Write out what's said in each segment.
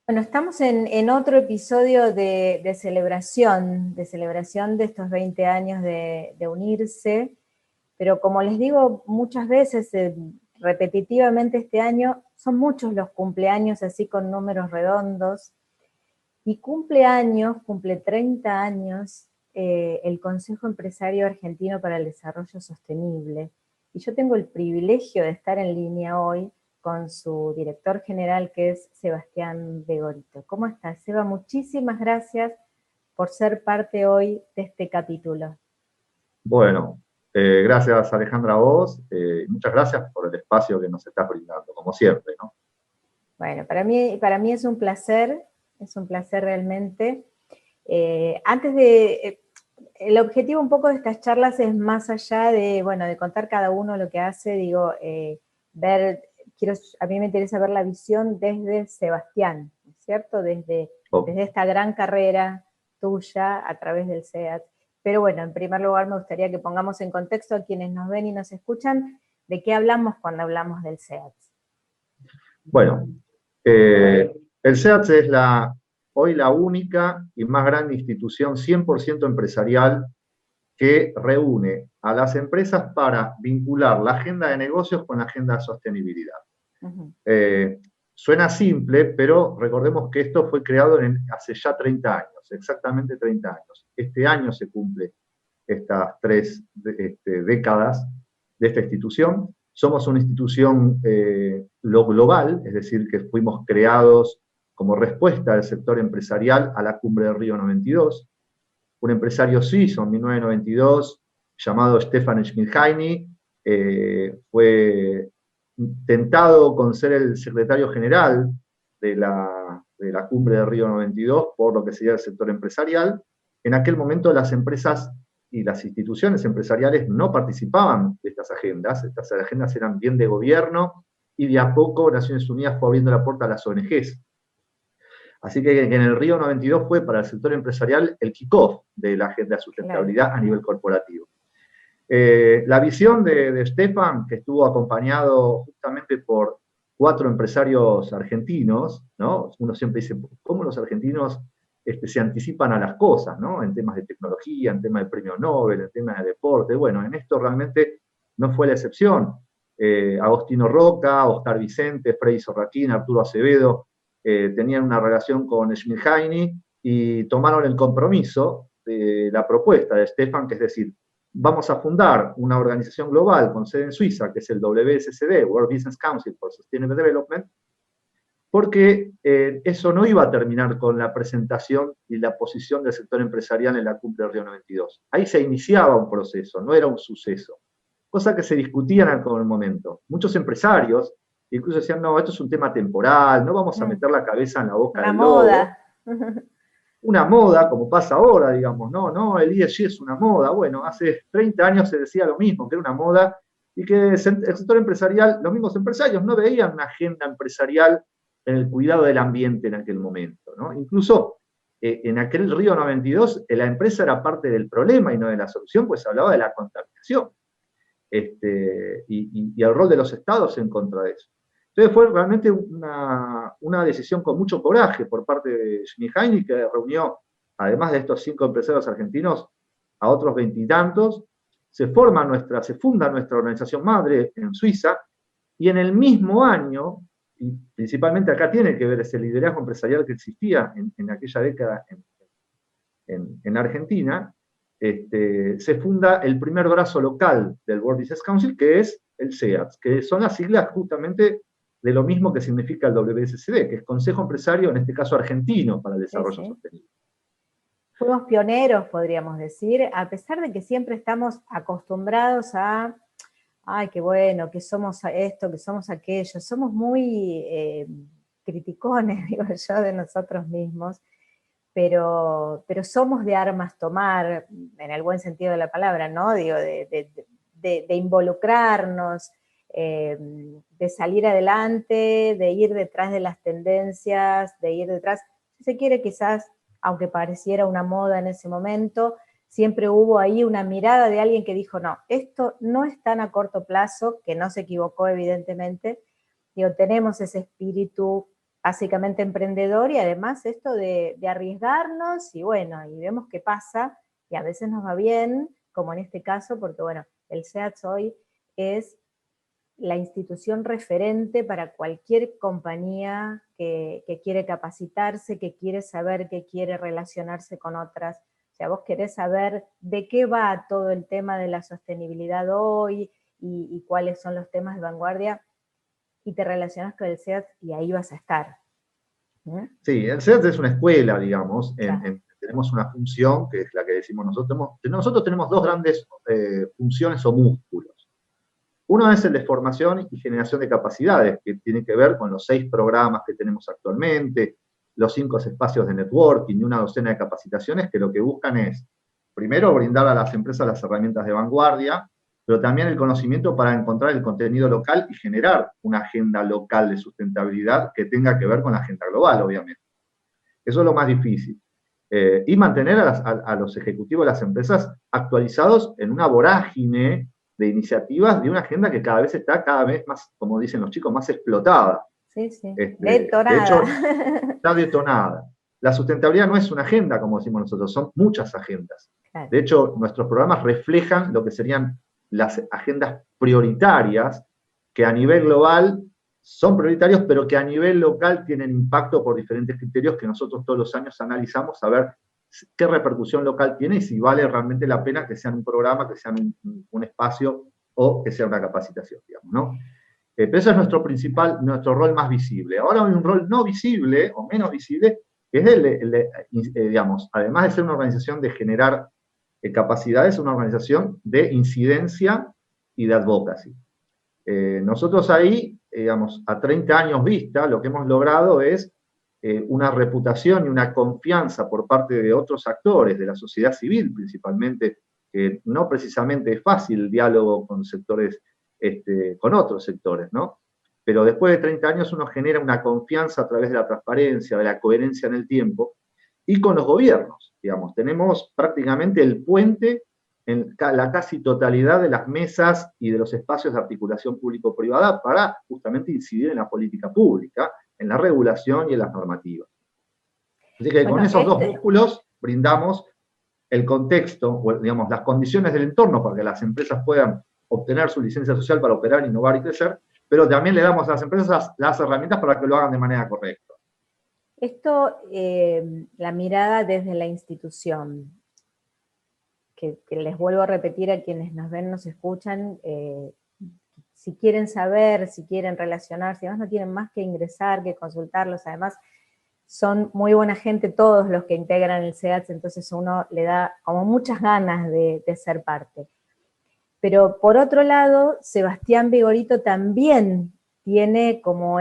Bueno, estamos en otro episodio de celebración de estos 20 años de unirse, pero como les digo muchas veces, repetitivamente este año, son muchos los cumpleaños así con números redondos, y cumple 30 años el Consejo Empresario Argentino para el Desarrollo Sostenible, y yo tengo el privilegio de estar en línea hoy con su director general, que es Sebastián de Gorito. ¿Cómo estás, Seba? Muchísimas gracias por ser parte hoy de este capítulo. Bueno, gracias Alejandra a vos, muchas gracias por el espacio que nos estás brindando, como siempre, ¿no? Bueno, para mí es un placer realmente. El objetivo un poco de estas charlas es más allá de, bueno, de contar cada uno lo que hace, digo, a mí me interesa ver la visión desde Sebastián, ¿no es cierto? Desde esta gran carrera tuya a través del SEAT. Pero bueno, en primer lugar me gustaría que pongamos en contexto a quienes nos ven y nos escuchan de qué hablamos cuando hablamos del SEAT. Bueno, el SEATS es hoy la única y más grande institución 100% empresarial que reúne a las empresas para vincular la agenda de negocios con la agenda de sostenibilidad. Uh-huh. Suena simple, pero recordemos que esto fue creado hace ya 30 años, exactamente 30 años. Este año se cumple estas tres décadas de esta institución. Somos una institución global, es decir, que fuimos creados como respuesta del sector empresarial a la cumbre del Río 92. Un empresario suizo en 1992 llamado Stefan Schmidheiny fue tentado con ser el secretario general de la cumbre de Río 92 por lo que sería el sector empresarial. En aquel momento las empresas y las instituciones empresariales no participaban de estas agendas eran bien de gobierno, y de a poco Naciones Unidas fue abriendo la puerta a las ONGs. Así que en el Río 92 fue para el sector empresarial el kickoff de la agenda de sustentabilidad a nivel corporativo. La visión de Stefan, que estuvo acompañado justamente por 4 empresarios argentinos, ¿no? Uno siempre dice, ¿cómo los argentinos se anticipan a las cosas, ¿no? En temas de tecnología, en temas de premio Nobel, en temas de deporte. Bueno, en esto realmente no fue la excepción. Agostino Roca, Oscar Vicente, Freddy Sorraquín, Arturo Acevedo, tenían una relación con Schmidheiny y tomaron el compromiso de la propuesta de Stefan, que es decir, vamos a fundar una organización global con sede en Suiza, que es el WSCD, World Business Council for Sustainable Development, porque eso no iba a terminar con la presentación y la posición del sector empresarial en la cumbre del Río 92. Ahí se iniciaba un proceso, no era un suceso, cosa que se discutía en aquel momento. Muchos empresarios incluso decían, no, esto es un tema temporal, no vamos a meter la cabeza en la boca del lobo. Moda. Una moda, como pasa ahora, digamos, no, el ESG es una moda. Bueno, hace 30 años se decía lo mismo, que era una moda, y que el sector empresarial, los mismos empresarios no veían una agenda empresarial en el cuidado del ambiente en aquel momento, ¿no? Incluso en aquel Río 92, la empresa era parte del problema y no de la solución, pues se hablaba de la contaminación, y el rol de los estados en contra de eso. Entonces fue realmente una decisión con mucho coraje por parte de Schmidheiny, que reunió, además de estos 5 empresarios argentinos, a otros 20 y tantos. Se funda nuestra organización madre en Suiza, y en el mismo año, y principalmente acá tiene que ver ese liderazgo empresarial que existía en aquella década en Argentina, se funda el primer brazo local del World Business Council, que es el SEATS, que son las siglas justamente de lo mismo que significa el WSCD, que es Consejo Empresario, en este caso argentino, para el desarrollo sostenible. Fuimos pioneros, podríamos decir, a pesar de que siempre estamos acostumbrados a, ay, qué bueno, que somos esto, que somos aquello, somos muy criticones, digo yo, de nosotros mismos, pero somos de armas tomar, en el buen sentido de la palabra, ¿no? Digo, de involucrarnos, de salir adelante, de ir detrás de las tendencias, de ir detrás, si se quiere quizás, aunque pareciera una moda en ese momento, siempre hubo ahí una mirada de alguien que dijo, no, esto no es tan a corto plazo, que no se equivocó evidentemente, digo, tenemos ese espíritu básicamente emprendedor, y además esto de arriesgarnos, y bueno, y vemos qué pasa, y a veces nos va bien, como en este caso, porque bueno, el SEATS hoy es la institución referente para cualquier compañía que quiere capacitarse, que quiere saber, que quiere relacionarse con otras. O sea, vos querés saber de qué va todo el tema de la sostenibilidad hoy y cuáles son los temas de vanguardia, y te relacionas con el SEAT y ahí vas a estar. Sí, el SEAT es una escuela, digamos, Claro. tenemos una función, que es la que decimos nosotros. Nosotros tenemos dos grandes funciones o músculos. Uno es el de formación y generación de capacidades, que tiene que ver con los 6 programas que tenemos actualmente, los 5 espacios de networking y una docena de capacitaciones que lo que buscan es, primero, brindar a las empresas las herramientas de vanguardia, pero también el conocimiento para encontrar el contenido local y generar una agenda local de sustentabilidad que tenga que ver con la agenda global, obviamente. Eso es lo más difícil. Y mantener a los ejecutivos de las empresas actualizados en una vorágine de iniciativas de una agenda que cada vez está más, como dicen los chicos, más explotada. Sí, sí. De hecho, está detonada. La sustentabilidad no es una agenda, como decimos nosotros, son muchas agendas. Claro. De hecho, nuestros programas reflejan lo que serían las agendas prioritarias que a nivel global son prioritarios, pero que a nivel local tienen impacto por diferentes criterios que nosotros todos los años analizamos a ver qué repercusión local tiene y si vale realmente la pena que sean un programa, que sean un espacio o que sea una capacitación, digamos, ¿no? Pero ese es nuestro rol más visible. Ahora hay un rol no visible o menos visible, que es digamos, además de ser una organización de generar capacidades, una organización de incidencia y de advocacy. Nosotros ahí, digamos, a 30 años vista, lo que hemos logrado es una reputación y una confianza por parte de otros actores, de la sociedad civil principalmente, que no precisamente es fácil el diálogo con sectores, con otros sectores, ¿no? Pero después de 30 años uno genera una confianza a través de la transparencia, de la coherencia en el tiempo, y con los gobiernos, digamos, tenemos prácticamente el puente en la casi totalidad de las mesas y de los espacios de articulación público-privada para justamente incidir en la política pública, en la regulación y en las normativas. Así que con esos dos músculos brindamos el contexto, o digamos, las condiciones del entorno para que las empresas puedan obtener su licencia social para operar, innovar y crecer, pero también le damos a las empresas las herramientas para que lo hagan de manera correcta. Esto, la mirada desde la institución, que les vuelvo a repetir a quienes nos ven, nos escuchan, si quieren saber, si quieren relacionarse, además no tienen más que ingresar, que consultarlos, además son muy buena gente todos los que integran el SEATS, entonces uno le da como muchas ganas de ser parte. Pero por otro lado, Sebastián Vigorito también tiene como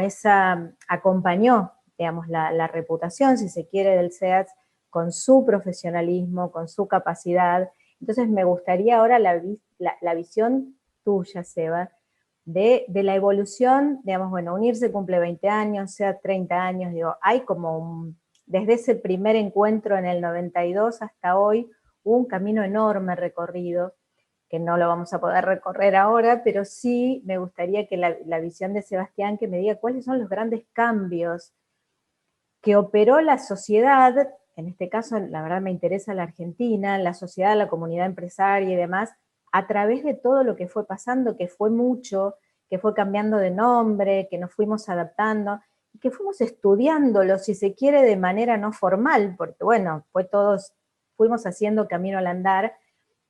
acompañó, digamos, la reputación, si se quiere, del SEATS con su profesionalismo, con su capacidad. Entonces me gustaría ahora la visión tuya, Seba, de la evolución, digamos, bueno, UNIRSE cumple 20 años, SEATS 30 años, digo, hay como desde ese primer encuentro en el 92 hasta hoy, un camino enorme recorrido, que no lo vamos a poder recorrer ahora, pero sí me gustaría que la visión de Sebastián, que me diga cuáles son los grandes cambios que operó la sociedad, en este caso la verdad me interesa la Argentina, la sociedad, la comunidad empresaria y demás, a través de todo lo que fue pasando, que fue mucho, que fue cambiando de nombre, que nos fuimos adaptando, y que fuimos estudiándolo, si se quiere, de manera no formal, porque bueno, fuimos haciendo camino al andar.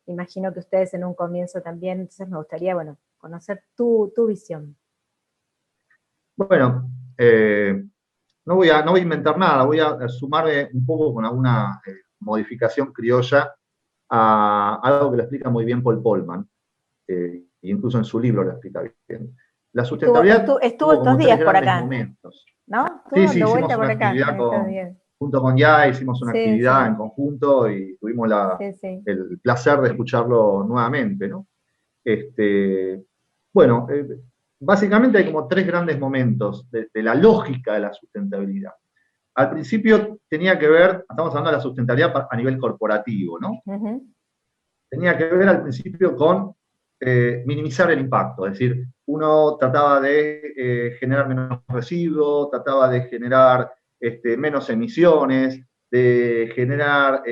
Imagino que ustedes en un comienzo también, entonces me gustaría, bueno, conocer tu visión. Bueno, no voy a inventar nada, voy a sumarme un poco con alguna modificación criolla a algo que lo explica muy bien Paul Polman, incluso en su libro lo explica bien. La sustentabilidad estuvo estos días por acá, momentos. ¿no? Sí, hicimos una actividad junto con Ya, hicimos una actividad en conjunto y tuvimos el placer de escucharlo nuevamente, ¿no? Bueno, básicamente hay como 3 grandes momentos de la lógica de la sustentabilidad. Al principio tenía que ver, estamos hablando de la sustentabilidad a nivel corporativo, ¿no? Tenía que ver al principio con minimizar el impacto, es decir, uno trataba de generar menos residuos, trataba de generar menos emisiones, de generar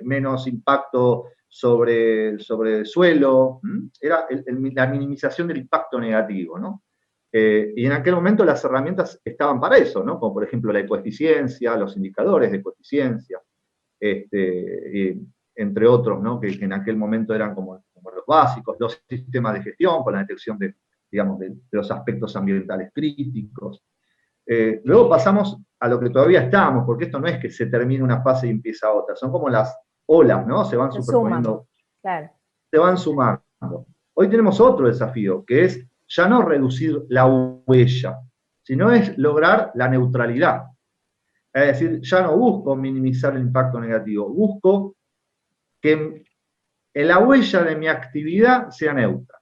menos impacto sobre el suelo. Era la minimización del impacto negativo, ¿no? Y en aquel momento las herramientas estaban para eso, ¿no? Como por ejemplo la ecoeficiencia, los indicadores de ecoeficiencia, entre otros, ¿no? Que en aquel momento eran como los básicos, los sistemas de gestión con la detección de, digamos, de los aspectos ambientales críticos. Luego pasamos a lo que todavía estamos, porque esto no es que se termine una fase y empieza otra, son como las olas, ¿no? Se van superponiendo, claro. se van sumando. Hoy tenemos otro desafío, que es ya no reducir la huella, sino es lograr la neutralidad. Es decir, ya no busco minimizar el impacto negativo, busco que la huella de mi actividad sea neutra.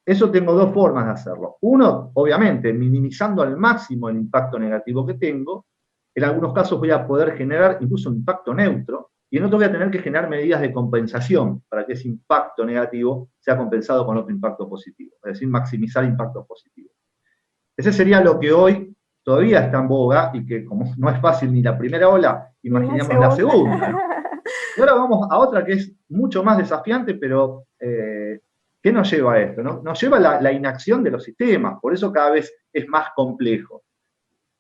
Eso tengo dos formas de hacerlo. Uno, obviamente, minimizando al máximo el impacto negativo que tengo. En algunos casos voy a poder generar incluso un impacto neutro, y en otro voy a tener que generar medidas de compensación para que ese impacto negativo sea compensado con otro impacto positivo, es decir, maximizar impactos positivos. Ese sería lo que hoy todavía está en boga y que como no es fácil ni la primera ola, imaginemos la segunda, ¿no? Y ahora vamos a otra que es mucho más desafiante, pero ¿qué nos lleva a esto? ¿No? Nos lleva a la inacción de los sistemas, por eso cada vez es más complejo.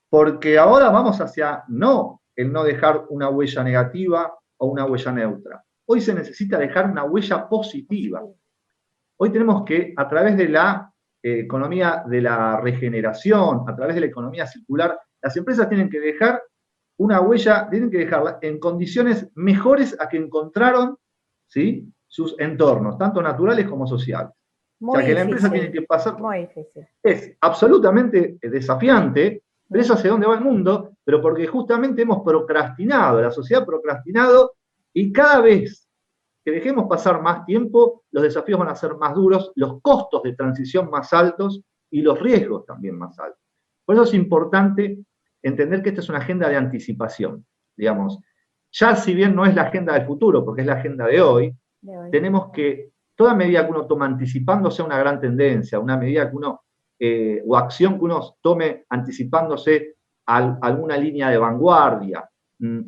Porque ahora vamos hacia el no dejar una huella negativa o una huella neutra. Hoy se necesita dejar una huella positiva. Hoy tenemos que, a través de la economía de la regeneración, a través de la economía circular, las empresas tienen que dejar una huella, tienen que dejarla en condiciones mejores a que encontraron, ¿sí?, sus entornos, tanto naturales como sociales. Muy o sea, que difícil, la empresa tiene que pasar. Muy difícil. Es absolutamente desafiante, pero eso hacia dónde va el mundo, pero porque justamente hemos procrastinado, la sociedad ha procrastinado, y cada vez que dejemos pasar más tiempo, los desafíos van a ser más duros, los costos de transición más altos y los riesgos también más altos. Por eso es importante entender que esta es una agenda de anticipación, digamos. Ya si bien no es la agenda del futuro, porque es la agenda de hoy, tenemos que, toda medida que uno toma anticipándose a una gran tendencia, una medida que uno, o acción que uno tome anticipándose a alguna línea de vanguardia,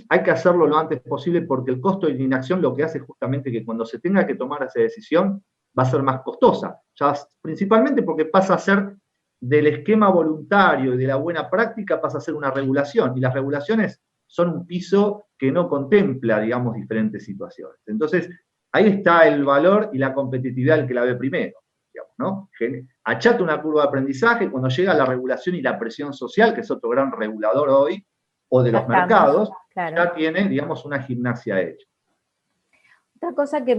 hay que hacerlo lo antes posible, porque el costo de la inacción lo que hace es justamente que cuando se tenga que tomar esa decisión va a ser más costosa, ya principalmente porque pasa a ser del esquema voluntario y de la buena práctica, pasa a ser una regulación, y las regulaciones son un piso que no contempla, digamos, diferentes situaciones. Entonces, ahí está el valor y la competitividad del que la ve primero, digamos, ¿no? Achata una curva de aprendizaje, cuando llega la regulación y la presión social, que es otro gran regulador hoy, o de los mercados, claro, ya tiene, digamos, una gimnasia hecha. Otra cosa que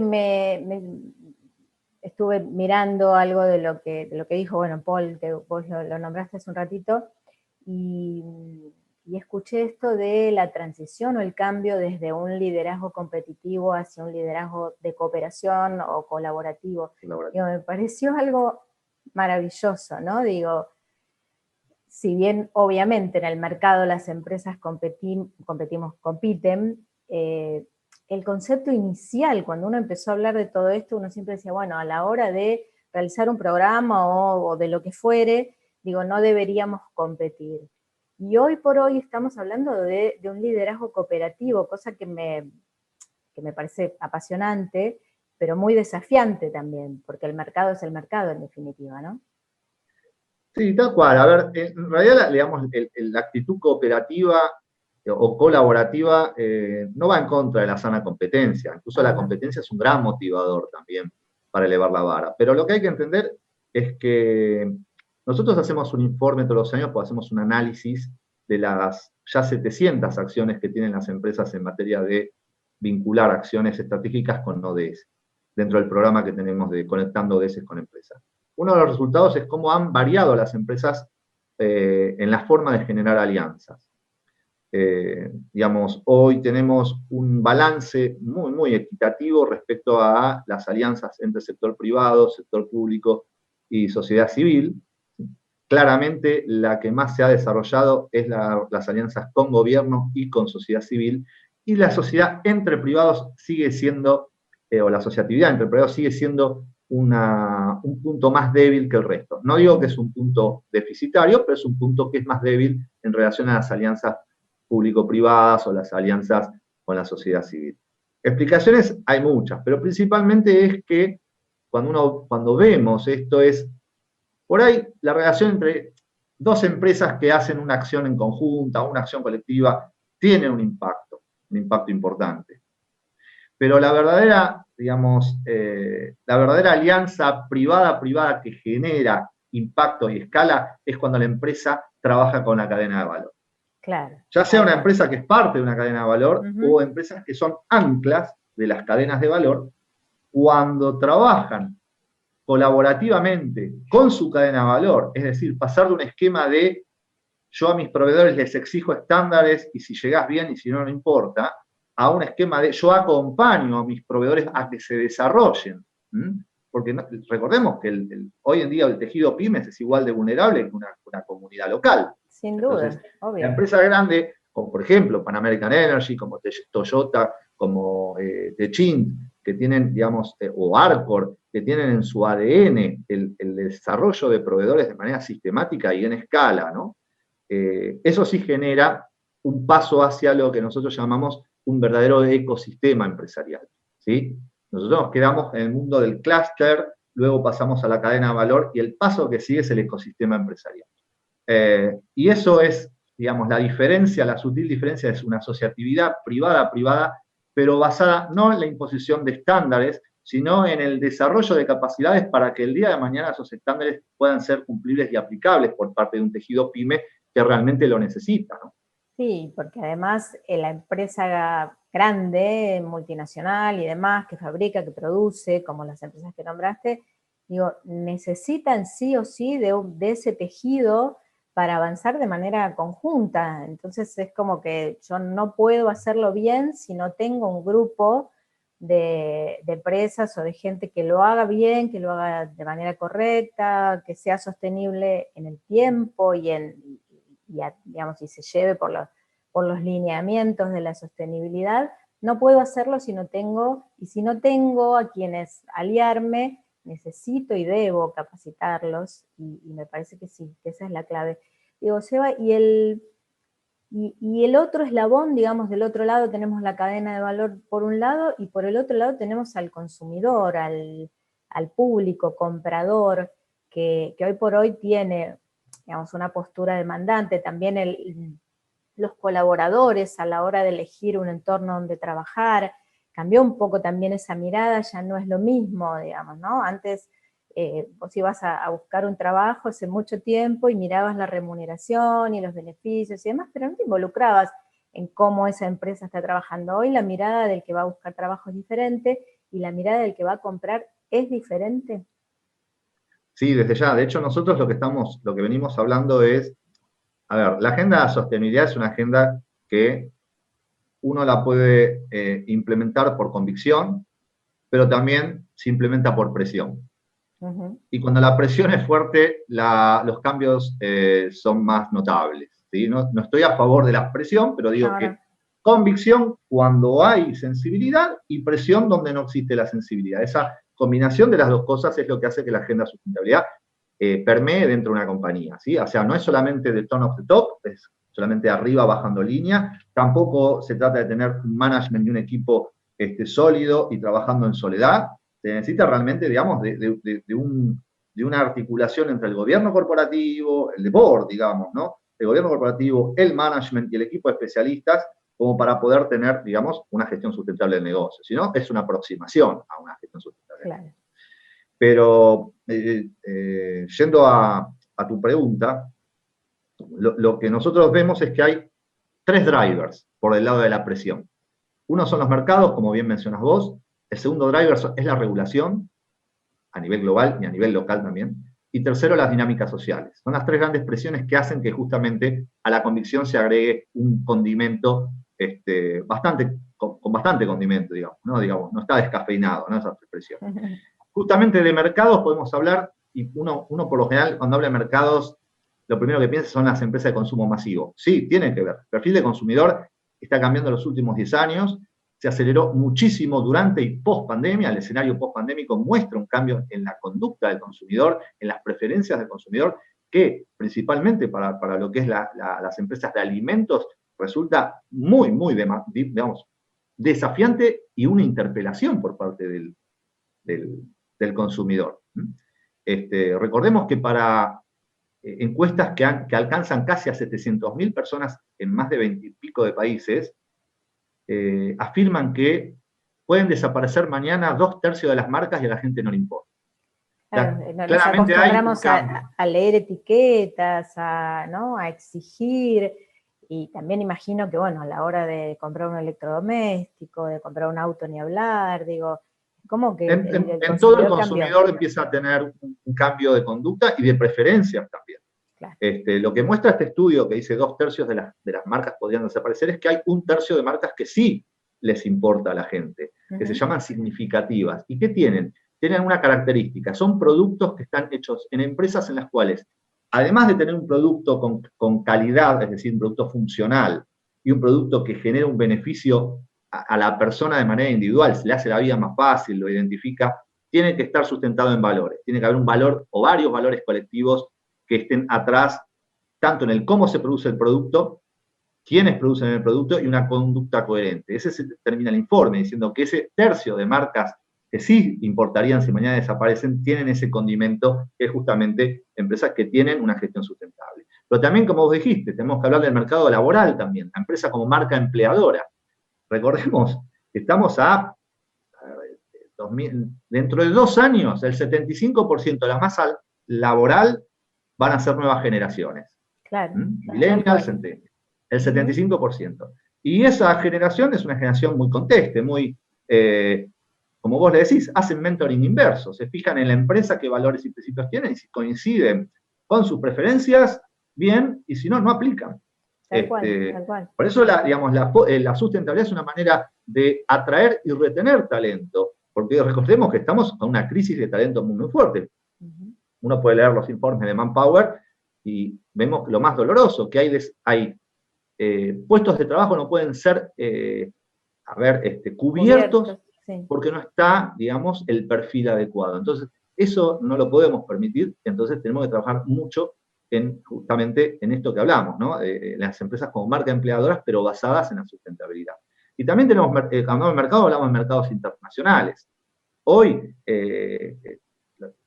estuve mirando algo de lo que dijo, bueno, Paul, que vos lo nombraste hace un ratito, y escuché esto de la transición o el cambio desde un liderazgo competitivo hacia un liderazgo de cooperación o colaborativo. Digo, me pareció algo maravilloso, ¿no? Digo, si bien obviamente en el mercado las empresas compiten, el concepto inicial, cuando uno empezó a hablar de todo esto, uno siempre decía, bueno, a la hora de realizar un programa o de lo que fuere, digo, no deberíamos competir. Y hoy por hoy estamos hablando de un liderazgo cooperativo, cosa que me parece apasionante, pero muy desafiante también, porque el mercado es el mercado en definitiva, ¿no? Sí, tal cual. A ver, en realidad, digamos, la actitud cooperativa o colaborativa no va en contra de la sana competencia. Incluso la competencia es un gran motivador también para elevar la vara. Pero lo que hay que entender es que nosotros hacemos un informe todos los años, pues hacemos un análisis de las ya 700 acciones que tienen las empresas en materia de vincular acciones estratégicas con ODS, dentro del programa que tenemos de Conectando ODS con Empresas. Uno de los resultados es cómo han variado las empresas en la forma de generar alianzas. Digamos, hoy tenemos un balance muy, muy equitativo respecto a las alianzas entre sector privado, sector público y sociedad civil. Claramente, la que más se ha desarrollado es las alianzas con gobierno y con sociedad civil, y la sociedad entre privados sigue siendo, o la asociatividad entre privados sigue siendo un punto más débil que el resto. No digo que es un punto deficitario, pero es un punto que es más débil en relación a las alianzas público-privadas o las alianzas con la sociedad civil. Explicaciones hay muchas, pero principalmente es que cuando vemos esto es, por ahí la relación entre dos empresas que hacen una acción en conjunta, una acción colectiva, tiene un impacto importante. Pero la verdadera, digamos, la verdadera alianza privada-privada que genera impacto y escala es cuando la empresa trabaja con la cadena de valor. Claro. Ya sea una empresa que es parte de una cadena de valor o Uh-huh. empresas que son anclas de las cadenas de valor, cuando trabajan colaborativamente con su cadena de valor, es decir, pasar de un esquema de yo a mis proveedores les exijo estándares y si llegás bien y si no, no importa, a un esquema de yo acompaño a mis proveedores a que se desarrollen. Porque recordemos que hoy en día el tejido pymes es igual de vulnerable que una comunidad local. Sin duda, entonces, obvio. La empresa grande, como por ejemplo Pan American Energy, como Toyota, como Techint, que tienen, digamos, o Arcor, que tienen en su ADN el desarrollo de proveedores de manera sistemática y en escala, ¿no? Eso sí genera un paso hacia lo que nosotros llamamos un verdadero ecosistema empresarial, ¿sí? Nosotros nos quedamos en el mundo del clúster, luego pasamos a la cadena de valor y el paso que sigue es el ecosistema empresarial. Y eso es, digamos, la diferencia, la sutil diferencia es una asociatividad privada, pero basada no en la imposición de estándares, sino en el desarrollo de capacidades para que el día de mañana esos estándares puedan ser cumplibles y aplicables por parte de un tejido pyme que realmente lo necesita, ¿no? Sí, porque además la empresa grande, multinacional y demás, que fabrica, que produce, como las empresas que nombraste, digo, necesitan sí o sí de ese tejido para avanzar de manera conjunta. Entonces es como que yo no puedo hacerlo bien si no tengo un grupo de empresas o de gente que lo haga bien, que lo haga de manera correcta, que sea sostenible en el tiempo y digamos, y se lleve por los lineamientos de la sostenibilidad. No puedo hacerlo si no tengo a quienes aliarme, necesito y debo capacitarlos, y me parece que sí, que esa es la clave. Digo, Seba, y el otro eslabón, digamos, del otro lado tenemos la cadena de valor por un lado, y por el otro lado tenemos al consumidor, al público, comprador, que hoy por hoy tiene, digamos, una postura demandante. También los colaboradores a la hora de elegir un entorno donde trabajar, cambió un poco también esa mirada, ya no es lo mismo, digamos, ¿no? Antes vos ibas a buscar un trabajo hace mucho tiempo y mirabas la remuneración y los beneficios y demás, pero no te involucrabas en cómo esa empresa está trabajando. Hoy la mirada del que va a buscar trabajo es diferente y la mirada del que va a comprar es diferente. Sí, desde ya. De hecho, nosotros lo que venimos hablando es, a ver, la agenda de sostenibilidad es una agenda que uno la puede implementar por convicción, pero también se implementa por presión. Uh-huh. Y cuando la presión es fuerte, los cambios son más notables, ¿sí? No estoy a favor de la presión, pero digo que convicción cuando hay sensibilidad y presión donde no existe la sensibilidad. Esa combinación de las dos cosas es lo que hace que la agenda de sustentabilidad permee dentro de una compañía, ¿sí? O sea, no es solamente de tone of the top, es solamente arriba bajando línea, tampoco se trata de tener un management y un equipo sólido y trabajando en soledad. Se necesita realmente, digamos, de una articulación entre el gobierno corporativo, el board, digamos, ¿no? El gobierno corporativo, el management y el equipo de especialistas, como para poder tener, digamos, una gestión sustentable del negocio. Si no, es una aproximación a una gestión sustentable. Claro. Pero, yendo a tu pregunta, lo que nosotros vemos es que hay tres drivers por el lado de la presión. Uno son los mercados, como bien mencionas vos. El segundo driver es la regulación, a nivel global y a nivel local también. Y tercero, las dinámicas sociales. Son las tres grandes presiones que hacen que justamente a la convicción se agregue un condimento con bastante condimento, digamos, no está descafeinado, ¿no? Esa presión. Justamente de mercados podemos hablar, y uno por lo general, cuando habla de mercados, lo primero que piensa son las empresas de consumo masivo. Sí, tiene que ver. El perfil de consumidor está cambiando en los últimos 10 años, se aceleró muchísimo durante y post pandemia. El escenario post pandémico muestra un cambio en la conducta del consumidor, en las preferencias del consumidor, que principalmente para lo que es las empresas de alimentos resulta muy, muy, digamos, desafiante y una interpelación por parte del consumidor. Recordemos que para encuestas que alcanzan casi a 700.000 personas en más de 20 y pico de países, afirman que pueden desaparecer mañana 2/3 de las marcas y a la gente no le importa. Claro, nos acostumbramos a leer etiquetas, ¿no? A exigir, y también imagino que, bueno, a la hora de comprar un electrodoméstico, de comprar un auto, ni hablar, digo, ¿cómo que en todo el consumidor empieza a tener un cambio de conducta y de preferencias también. Claro. Lo que muestra este estudio, que dice 2/3 de las marcas podrían desaparecer, es que hay 1/3 de marcas que sí les importa a la gente, que se llaman significativas. ¿Y qué tienen? Tienen una característica, son productos que están hechos en empresas en las cuales, además de tener un producto con calidad, es decir, un producto funcional, y un producto que genera un beneficio a la persona de manera individual, se le hace la vida más fácil, lo identifica, tiene que estar sustentado en valores, tiene que haber un valor o varios valores colectivos que estén atrás, tanto en el cómo se produce el producto, quiénes producen el producto y una conducta coherente. Ese se termina el informe diciendo que ese tercio de marcas que sí importarían si mañana desaparecen, tienen ese condimento, que es justamente empresas que tienen una gestión sustentable. Pero también, como vos dijiste, tenemos que hablar del mercado laboral también, la empresa como marca empleadora. Recordemos que estamos dentro de 2 años, el 75% de la masa laboral van a ser nuevas generaciones. Claro. Millennials, Centennials. El 75%. Y esa generación es una generación muy conteste, muy... como vos le decís, hacen mentoring inverso, se fijan en la empresa qué valores y principios tienen y si coinciden con sus preferencias, bien, y si no, no aplican. Tal cual. Por eso, la sustentabilidad es una manera de atraer y retener talento, porque recordemos que estamos con una crisis de talento muy, muy fuerte. Uno puede leer los informes de Manpower y vemos lo más doloroso, que hay puestos de trabajo no pueden ser cubiertos. Sí. Porque no está, digamos, el perfil adecuado. Entonces, eso no lo podemos permitir, entonces tenemos que trabajar mucho justamente en esto que hablamos, ¿no? Las empresas como marca empleadoras, pero basadas en la sustentabilidad. Y también tenemos, cuando hablamos de mercado, hablamos de mercados internacionales. Hoy,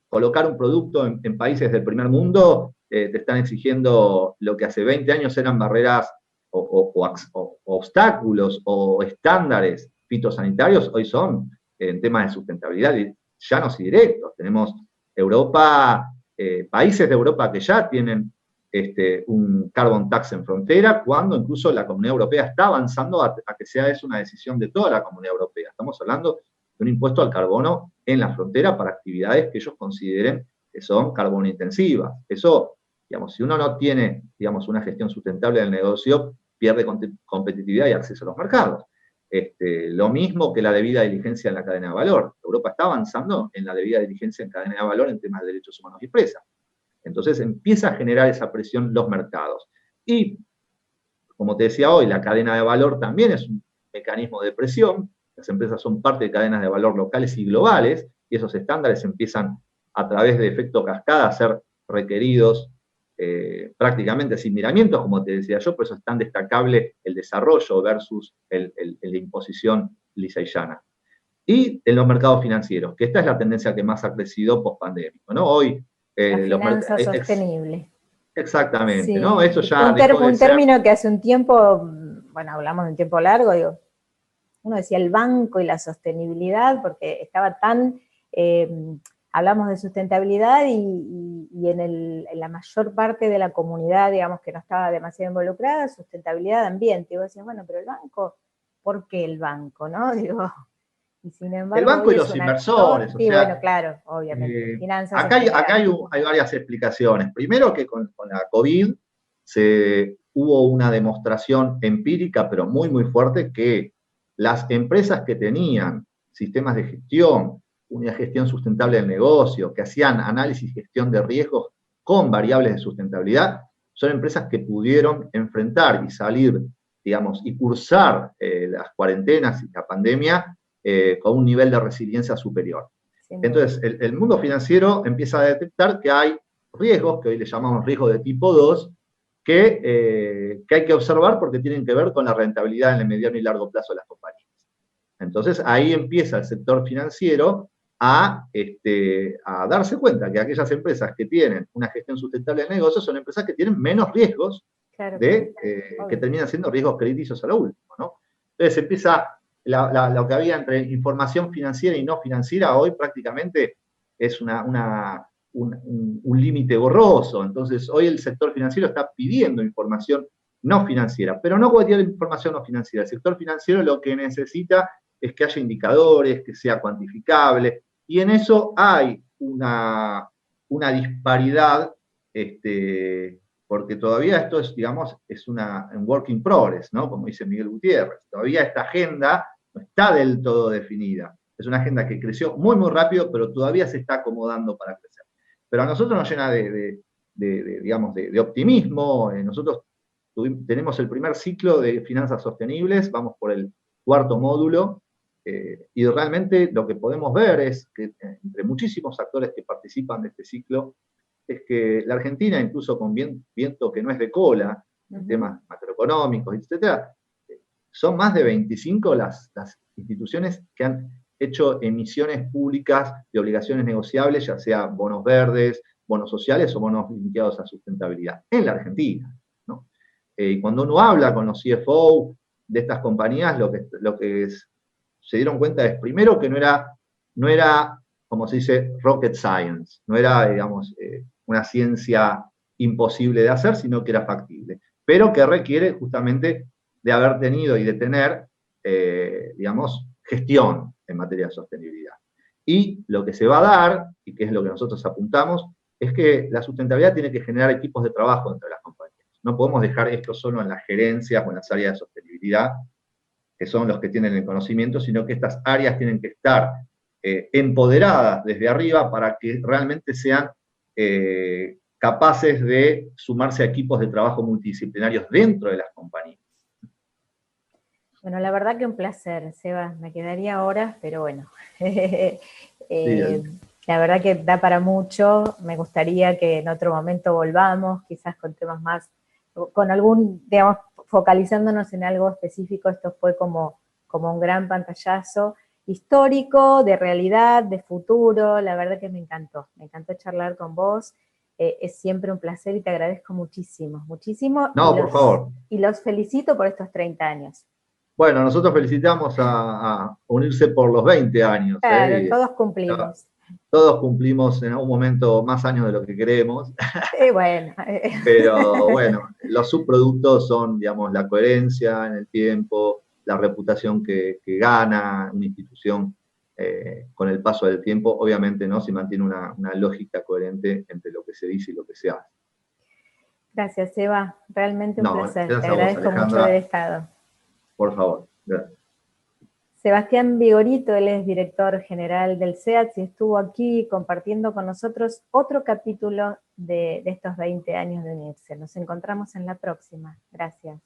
colocar un producto en países del primer mundo, te están exigiendo lo que hace 20 años eran barreras o obstáculos o estándares fitosanitarios, hoy son en temas de sustentabilidad llanos y directos. Tenemos Europa, países de Europa que ya tienen un carbon tax en frontera, cuando incluso la Comunidad Europea está avanzando a que sea eso una decisión de toda la Comunidad Europea. Estamos hablando de un impuesto al carbono en la frontera para actividades que ellos consideren que son carbono intensivas. Eso, digamos, si uno no tiene, digamos, una gestión sustentable del negocio, pierde competitividad y acceso a los mercados. Lo mismo que la debida diligencia en la cadena de valor. Europa está avanzando en la debida diligencia en cadena de valor en temas de derechos humanos y empresas. Entonces empieza a generar esa presión los mercados. Y, como te decía hoy, la cadena de valor también es un mecanismo de presión. Las empresas son parte de cadenas de valor locales y globales, y esos estándares empiezan a través de efecto cascada a ser requeridos prácticamente sin miramientos, como te decía yo, por eso es tan destacable el desarrollo versus la imposición lisa y llana. Y en los mercados financieros, que esta es la tendencia que más ha crecido post-pandémico, ¿no? Hoy... la finanza sostenible. Exactamente, sí. ¿no? Eso ya un término que hace un tiempo, bueno, hablamos de un tiempo largo, digo, uno decía el banco y la sostenibilidad, porque estaba tan... hablamos de sustentabilidad y en la mayor parte de la comunidad, digamos, que no estaba demasiado involucrada, sustentabilidad de ambiente. Y vos decías, bueno, pero el banco, ¿por qué el banco, no? Digo, y sin embargo... El banco y los inversores. Sí, bueno, claro, obviamente. Finanzas. Acá hay varias explicaciones. Primero que con la COVID hubo una demostración empírica, pero muy, muy fuerte, que las empresas que tenían sistemas de gestión, una gestión sustentable del negocio, que hacían análisis y gestión de riesgos con variables de sustentabilidad, son empresas que pudieron enfrentar y salir digamos, y cursar las cuarentenas y la pandemia con un nivel de resiliencia superior. Entonces, el mundo financiero empieza a detectar que hay riesgos, que hoy le llamamos riesgos de tipo 2, que hay que observar porque tienen que ver con la rentabilidad en el mediano y largo plazo de las compañías. Entonces, ahí empieza el sector financiero a darse cuenta que aquellas empresas que tienen una gestión sustentable del negocio son empresas que tienen menos riesgos, claro, que terminan siendo riesgos crediticios a lo último, ¿no? Entonces empieza lo que había entre información financiera y no financiera, hoy prácticamente es un límite borroso. Entonces hoy el sector financiero está pidiendo información no financiera, pero no cualquier información no financiera. El sector financiero lo que necesita es que haya indicadores, que sea cuantificable, y en eso hay una disparidad, porque todavía esto es, digamos, es un work in progress, ¿no? Como dice Miguel Gutiérrez. Todavía esta agenda no está del todo definida. Es una agenda que creció muy, muy rápido, pero todavía se está acomodando para crecer. Pero a nosotros nos llena de optimismo. Nosotros tenemos el primer ciclo de finanzas sostenibles, vamos por el cuarto módulo, y realmente lo que podemos ver es que entre muchísimos actores que participan de este ciclo, es que la Argentina, incluso con viento que no es de cola, en temas macroeconómicos, etc., son más de 25 las instituciones que han hecho emisiones públicas de obligaciones negociables, ya sea bonos verdes, bonos sociales o bonos limitados a sustentabilidad, en la Argentina, ¿no? Y cuando uno habla con los CFO de estas compañías, lo que se dieron cuenta es, primero, que no era, como se dice, rocket science, no era, digamos, una ciencia imposible de hacer, sino que era factible, pero que requiere justamente de haber tenido y de tener, digamos, gestión en materia de sostenibilidad. Y lo que se va a dar, y que es lo que nosotros apuntamos, es que la sustentabilidad tiene que generar equipos de trabajo entre las compañías. No podemos dejar esto solo en las gerencias o en las áreas de sostenibilidad, que son los que tienen el conocimiento, sino que estas áreas tienen que estar empoderadas desde arriba para que realmente sean capaces de sumarse a equipos de trabajo multidisciplinarios dentro de las compañías. Bueno, la verdad que un placer, Seba. Me quedaría horas, pero bueno. La verdad que da para mucho. Me gustaría que en otro momento volvamos, quizás con temas más, con algún, digamos, focalizándonos en algo específico. Esto fue como un gran pantallazo histórico, de realidad, de futuro. La verdad que me encantó charlar con vos. Es siempre un placer y te agradezco muchísimo, muchísimo. No, por favor. Y los felicito por estos 30 años. Bueno, nosotros felicitamos a unirse por los 20 años. Claro, todos cumplimos. Todos cumplimos en algún momento más años de lo que queremos. Bueno. Pero bueno, los subproductos son, digamos, la coherencia en el tiempo, la reputación que gana una institución con el paso del tiempo. Obviamente, ¿no? Se mantiene una lógica coherente entre lo que se dice y lo que se hace. Gracias, Eva. Realmente un placer. Te agradezco Alejandra, mucho haber estado. Por favor, gracias. Sebastián Vigorito, él es director general del SEATS y estuvo aquí compartiendo con nosotros otro capítulo de estos 20 años de unirse. Nos encontramos en la próxima. Gracias.